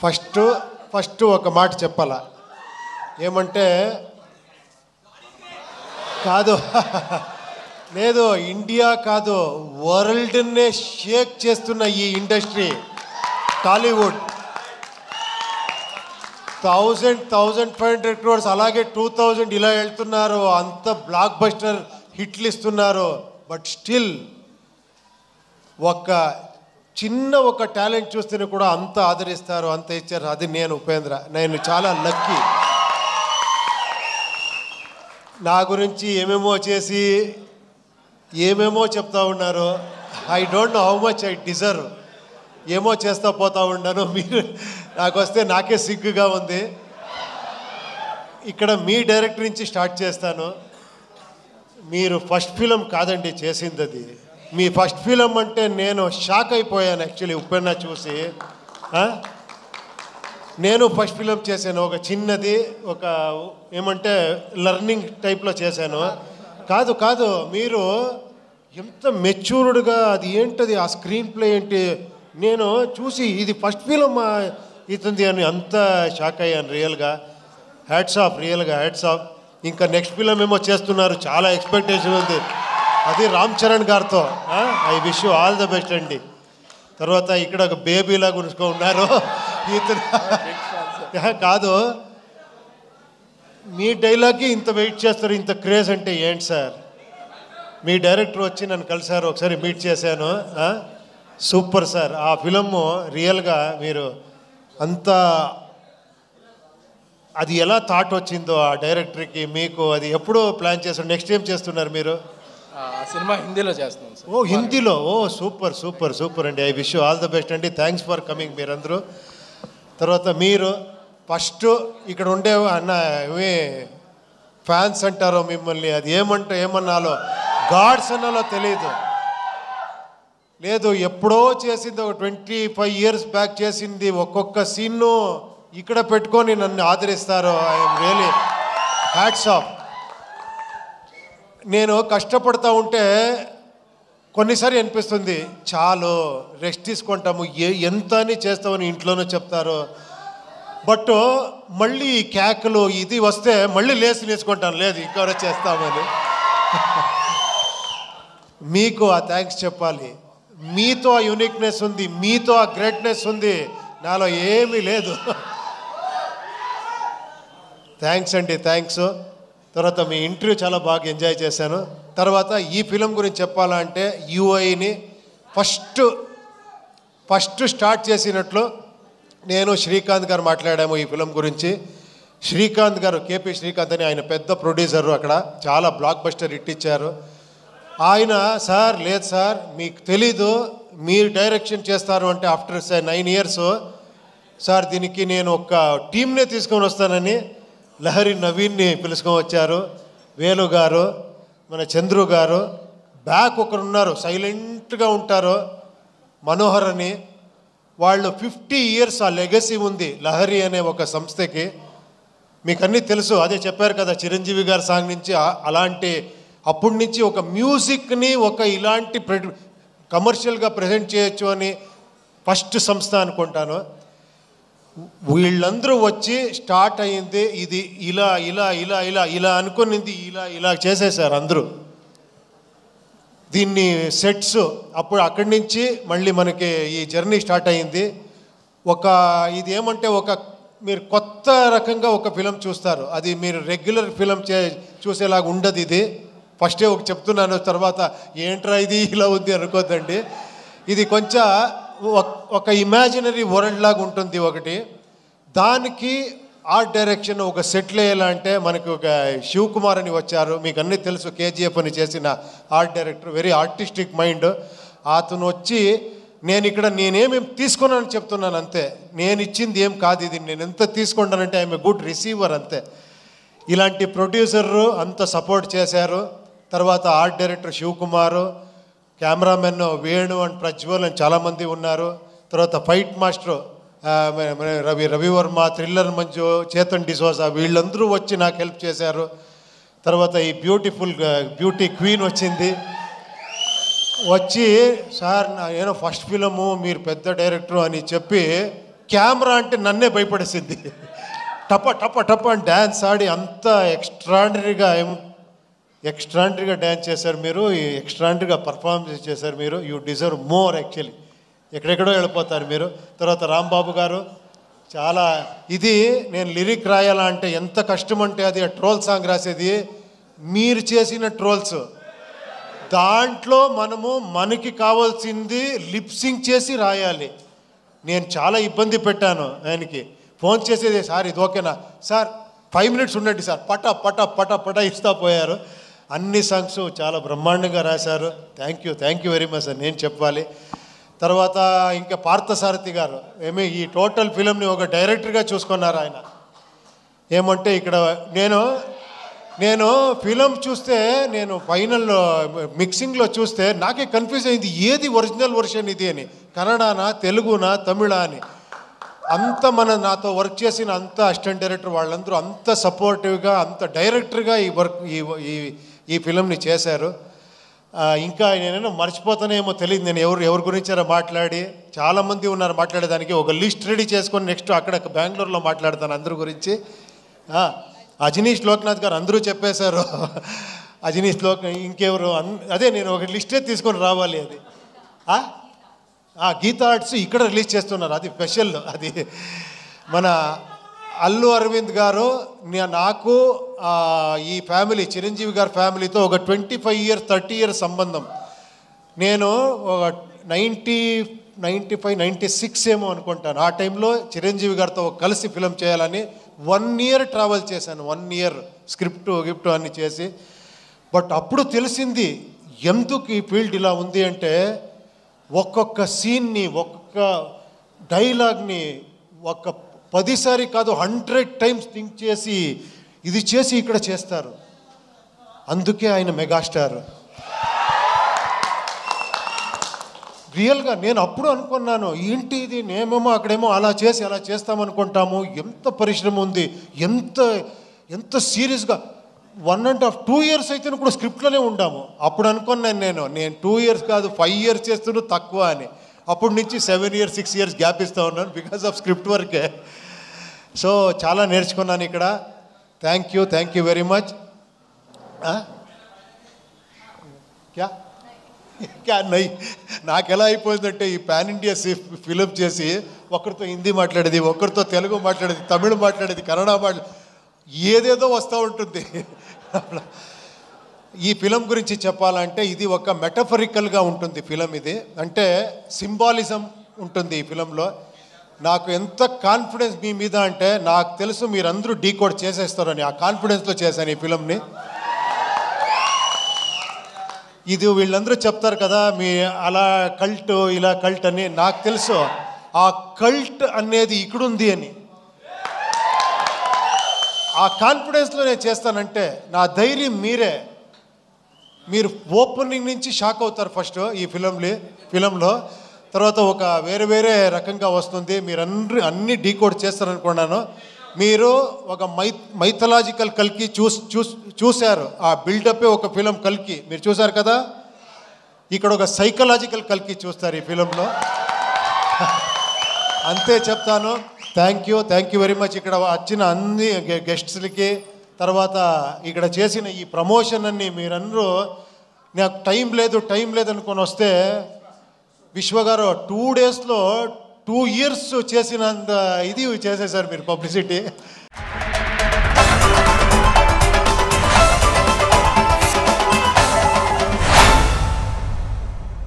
First ఒక మాట చెప్పాలా, ఏమంటే కాదు లేదు, ఇండియా కాదు వరల్డ్నే షేక్ చేస్తున్న ఈ ఇండస్ట్రీ టాలీవుడ్ 1,500 crores అలాగే 2,000 ఇలా వెళ్తున్నారు, అంత బ్లాక్ బస్టర్ హిట్లు ఇస్తున్నారు. బట్ స్టిల్ ఒక టాలెంట్ చూస్తేనే కూడా అంత ఆదరిస్తారు, అంత ఇచ్చారు. అది నేను ఉపేంద్ర, నేను చాలా లక్కీ. నా గురించి ఏమేమో చేసి ఏమేమో చెప్తా ఉన్నారు. I don't know how much I deserve. ఏమో చేస్తా పోతా ఉన్నాను. మీరు నాకు వస్తే నాకే సిగ్గుగా ఉంది. ఇక్కడ మీ డైరెక్టర్ నుంచి స్టార్ట్ చేస్తాను. మీరు ఫస్ట్ ఫిలం కాదండి చేసింది, అది మీ ఫస్ట్ ఫిలం అంటే నేను షాక్ అయిపోయాను యాక్చువల్లీ ఉప్పెన్న చూసి. నేను ఫస్ట్ ఫిలం చేశాను, ఒక చిన్నది, ఒక ఏమంటే లర్నింగ్ టైప్లో చేశాను. కాదు మీరు ఎంత మెచ్యూర్డ్గా, అది ఏంటది ఆ స్క్రీన్ ప్లే ఏంటి, నేను చూసి ఇది ఫస్ట్ ఫిలం ఇతుంది అని అంత షాక్ అయ్యాను రియల్గా. హ్యాట్స్ ఆఫ్, రియల్గా హ్యాట్స్ ఆఫ్. ఇంకా నెక్స్ట్ ఫిలం ఏమో చేస్తున్నారు, చాలా ఎక్స్పెక్టేషన్ ఉంది, అది రామ్ చరణ్ గారితో. I wish you all the best అండి. తర్వాత ఇక్కడ ఒక బేబీలా గురుచుకో ఉన్నారు కాదు, మీ డైలాగ్కి ఇంత వెయిట్ చేస్తారు, ఇంత క్రేజ్ అంటే ఏంటి సార్? మీ డైరెక్టర్ వచ్చి నన్ను కలిసారు, ఒకసారి మీట్ చేశాను. సూపర్ సార్, ఆ ఫిలము రియల్గా మీరు అంత అది ఎలా థాట్ వచ్చిందో ఆ డైరెక్టర్కి మీకు, అది ఎప్పుడో ప్లాన్ చేస్తారు? నెక్స్ట్ ఏం చేస్తున్నారు మీరు? సినిమా హిందీలో చేస్తున్నాం సార్. ఓ హిందీలో, ఓ సూపర్ సూపర్ సూపర్ అండి. I wish you all the best అండి. థ్యాంక్స్ ఫర్ కమింగ్ మీరందరూ. తర్వాత మీరు ఫస్ట్ ఇక్కడ ఉండే అన్న ఫ్యాన్స్ అంటారో మిమ్మల్ని, అది ఏమన్నాలో గాడ్స్ అన్నాలో తెలియదు. లేదు, ఎప్పుడో చేసింది, ఒక 25 years బ్యాక్ చేసింది. ఒక్కొక్క సీన్ను ఇక్కడ పెట్టుకొని నన్ను ఆదరిస్తారు. I am really hats off. నేను కష్టపడతా ఉంటే కొన్నిసారి అనిపిస్తుంది చాలు రెస్ట్ తీసుకుంటాము, ఎంత అని చేస్తామని ఇంట్లోనూ చెప్తారు. బట్ మళ్ళీ కేకలు ఇది వస్తే మళ్ళీ లేచి నేర్చుకుంటాను, లేదు ఇంకా చేస్తామని. మీకు ఆ థ్యాంక్స్ చెప్పాలి. మీతో ఆ యూనిక్నెస్ ఉంది, మీతో ఆ గ్రేట్నెస్ ఉంది, నాలో ఏమీ లేదు. థ్యాంక్స్ అండి, థ్యాంక్స్. తర్వాత మీ ఇంటర్వ్యూ చాలా బాగా ఎంజాయ్ చేశాను. తర్వాత ఈ ఫిలం గురించి చెప్పాలంటే యూఐని ఫస్ట్ స్టార్ట్ చేసినట్లు నేను శ్రీకాంత్ గారు మాట్లాడాము ఈ ఫిలం గురించి. శ్రీకాంత్ గారు, కేపీ శ్రీకాంత్ అని, ఆయన పెద్ద ప్రొడ్యూసరు, అక్కడ చాలా బ్లాక్ బస్టర్ హిట్ ఇచ్చారు. ఆయన సార్ లేదు సార్ మీకు తెలీదు, మీరు డైరెక్షన్ చేస్తారు అంటే ఆఫ్టర్ 9 years సార్ దీనికి నేను ఒక టీంనే తీసుకొని వస్తానని లహరి నవీన్ని పిలుచుకొని వచ్చారు. వేలు గారు, మన చంద్రు గారు, బ్యాక్ ఒకరున్నారు సైలెంట్గా ఉంటారు, మనోహర్ అని. వాళ్ళు 50 years ఆ లెగసీ ఉంది లహరి అనే ఒక సంస్థకి. మీకు అన్నీ తెలుసు, అదే చెప్పారు కదా చిరంజీవి గారి సాంగ్ నుంచి అలాంటి అప్పటి నుంచి ఒక మ్యూజిక్ని ఒక ఇలాంటి కమర్షియల్గా ప్రజెంట్ చేయొచ్చు అని ఫస్ట్ సంస్థ అనుకుంటాను. వీళ్ళందరూ వచ్చి స్టార్ట్ అయ్యింది ఇది ఇలా ఇలా ఇలా ఇలా ఇలా అనుకునింది ఇలా చేసేసారు అందరూ. దీన్ని సెట్స్ అప్పుడు అక్కడి నుంచి మళ్ళీ మనకి ఈ జర్నీ స్టార్ట్ అయ్యింది. ఇది ఏమంటే మీరు కొత్త రకంగా ఒక ఫిలం చూస్తారు, అది మీరు రెగ్యులర్ ఫిలం చూసేలాగా ఉండదు. ఇది ఫస్టే చెప్తున్నాను, తర్వాత ఏంట్రా ఇది ఇలా ఉంది అనుకోద్దండి. ఇది కొంచెం ఒక ఇమాజినరీ వరల్డ్ లాగా ఉంటుంది ఒకటి. దానికి ఆర్ట్ డైరెక్షన్ ఒక సెటిల్ అయ్యేలా మనకి ఒక శివకుమార్ అని వచ్చారు, మీకు అన్నీ తెలుసు, కేజీఎఫ్ అని చేసిన art director, very artistic mind. అతను వచ్చి నేనేమేమి తీసుకున్నానని చెప్తున్నాను అంతే, నేను ఇచ్చింది ఏం కాదు ఇది, నేను ఎంత తీసుకుంటానంటే ఐఎమ్ ఏ గుడ్ రిసీవర్ అంతే. ఇలాంటి ప్రొడ్యూసరు అంత సపోర్ట్ చేశారు. తర్వాత art director Shivakumar, cameraman Venu and Prajwal అని చాలామంది ఉన్నారు. తర్వాత fight master Ravi Varma, thriller Manju, Chetan D'Souza, వీళ్ళందరూ వచ్చి నాకు హెల్ప్ చేశారు. తర్వాత ఈ బ్యూటీ క్వీన్ వచ్చి సార్ ఏదో ఫస్ట్ ఫిలము మీరు పెద్ద డైరెక్టరు అని చెప్పి కెమెరా అంటే నన్నే భయపడేసింది. టప టప టప అని డ్యాన్స్ ఆడి అంత ఎక్స్ట్రాండరీగా డ్యాన్స్ చేశారు మీరు, ఎక్స్ట్రాండరీగా పర్ఫార్మెన్స్ చేశారు మీరు. You deserve more actually. ఎక్కడెక్కడో వెళ్ళిపోతారు మీరు. తర్వాత రాంబాబు గారు చాలా ఇది నేను లిరిక్ రాయాలా అంటే ఎంత కష్టం అంటే అది ట్రోల్ సాంగ్ రాసేది మీరు చేసిన ట్రోల్స్. దాంట్లో మనకి కావాల్సింది లిప్సింగ్ చేసి రాయాలి. నేను చాలా ఇబ్బంది పెట్టాను ఆయనకి. ఫోన్ చేసేది, సార్ ఇది ఓకేనా సార్, 5 minutes ఉండండి సార్, పట పట పట పట ఇస్తా పోయారు. అన్ని సాంగ్స్ చాలా బ్రహ్మాండంగా రాశారు. Thank you very much sir నేను చెప్పాలి. తర్వాత ఇంకా పార్థసారథి గారు ఈ టోటల్ ఫిలింని ఒక డైరెక్టర్గా చూసుకున్నారు ఆయన. ఏమంటే ఇక్కడ నేను ఫిలిం చూస్తే, నేను ఫైనల్లో మిక్సింగ్లో చూస్తే నాకే కన్ఫ్యూజ్ అయింది ఏది ఒరిజినల్ వర్షన్ ఇది అని, కన్నడనా తెలుగునా తమిళ అని. అంత నాతో వర్క్ చేసిన అంత అసిస్టెంట్ డైరెక్టర్ వాళ్ళందరూ అంత సపోర్టివ్గా అంత డైరెక్టర్గా ఈ ఫిలింని చేశారు. ఇంకా నేనేమో మర్చిపోతానేమో తెలియదు నేను ఎవరి గురించారో మాట్లాడి. చాలామంది ఉన్నారు మాట్లాడేదానికి. ఒక లిస్ట్ రెడీ చేసుకొని నెక్స్ట్ అక్కడ బెంగళూరులో మాట్లాడతాను అందరి గురించి. అజనీష్ లోక్నాథ్ గారు అందరూ చెప్పేశారు. అజనీష్ ఇంకెవరు అదే నేను ఒక లిస్టే తీసుకొని రావాలి. అది గీతా ఆర్ట్స్ ఇక్కడ రిలీజ్ చేస్తున్నారు, అది స్పెషల్. అది మన అల్లు అరవింద్ గారు నాకు ఈ ఫ్యామిలీ చిరంజీవి గారి ఫ్యామిలీతో ఒక 25 years 30 years సంబంధం. నేను ఒక 95 96 ఏమో అనుకుంటాను. ఆ టైంలో చిరంజీవి గారితో కలిసి ఫిలిం చేయాలని 1 year ట్రావెల్ చేశాను. 1 year స్క్రిప్ట్ అన్ని చేసి. బట్ అప్పుడు తెలిసింది ఎందుకు ఈ ఫీల్డ్ ఇలా ఉంది అంటే, ఒక్కొక్క సీన్ని ఒక్కొక్క డైలాగ్ని 10 సారి కాదు 100 times థింక్ చేసి ఇది చేసి ఇక్కడ చేస్తారు. అందుకే ఆయన మెగాస్టార్. రియల్గా నేను అప్పుడు అనుకున్నాను ఏంటి ఇది, నేమేమో అక్కడేమో అలా చేస్తామనుకుంటాము. ఎంత పరిశ్రమ ఉంది, ఎంత సీరియస్గా 1.5 2 years అయితే కూడా స్క్రిప్ట్లోనే ఉండాము. అప్పుడు అనుకున్నాను నేను 2 years కాదు 5 years చేస్తున్నా తక్కువ అని. అప్పటి నుంచి 7 years 6 years గ్యాప్ ఇస్తూ ఉన్నాను బికాస్ ఆఫ్ స్క్రిప్ట్ వర్కే. సో చాలా నేర్చుకున్నాను ఇక్కడ. Thank you very much. క్యా నై నాకు ఎలా అయిపోయిందంటే ఈ పాన్ ఇండియా ఫిలిం చేసి ఒకరితో హిందీ మాట్లాడేది, ఒకరితో తెలుగు మాట్లాడేది, తమిళ మాట్లాడేది, కన్నడ ఏదేదో వస్తూ ఉంటుంది. ఈ ఫిలిం గురించి చెప్పాలంటే ఇది ఒక మెటఫరికల్గా ఉంటుంది ఫిలిం. ఇది అంటే సింబాలిజం ఉంటుంది ఈ ఫిలింలో. నాకు ఎంత కాన్ఫిడెన్స్ మీ మీద అంటే, నాకు తెలుసు మీరందరూ డీకోడ్ చేసేస్తారని, ఆ కాన్ఫిడెన్స్లో చేశాను ఈ ఫిలింని. ఇది వీళ్ళందరూ చెప్తారు కదా మీ అలా కల్ట్ ఇలా కల్ట్ అని, నాకు తెలుసు ఆ కల్ట్ అనేది ఇక్కడుంది అని. ఆ కాన్ఫిడెన్స్లో నేను చేస్తానంటే నా ధైర్యం మీరు ఓపెనింగ్ నుంచి షాక్ అవుతారు ఫస్ట్ ఈ ఫిలింలో. తర్వాత ఒక వేరే రకంగా వస్తుంది. మీరు అన్ని డీకోడ్ చేస్తారనుకున్నాను. మీరు ఒక మైథలాజికల్ కల్కి చూశారు. ఆ బిల్డప్పే ఒక ఫిలిం కల్కి మీరు చూశారు కదా. ఇక్కడ ఒక సైకలాజికల్ కల్కి చూస్తారు ఈ ఫిలింలో. అంతే చెప్తాను. Thank you very much. ఇక్కడ వచ్చిన అన్ని గెస్ట్స్లకి, తర్వాత ఇక్కడ చేసిన ఈ ప్రమోషన్ అన్ని మీరందరూ నాకు టైం లేదు అనుకొని వస్తే, విశ్వగారు 2 daysలో 2 years చేసినంత ఇది చేసేసారు మీరు పబ్లిసిటీ.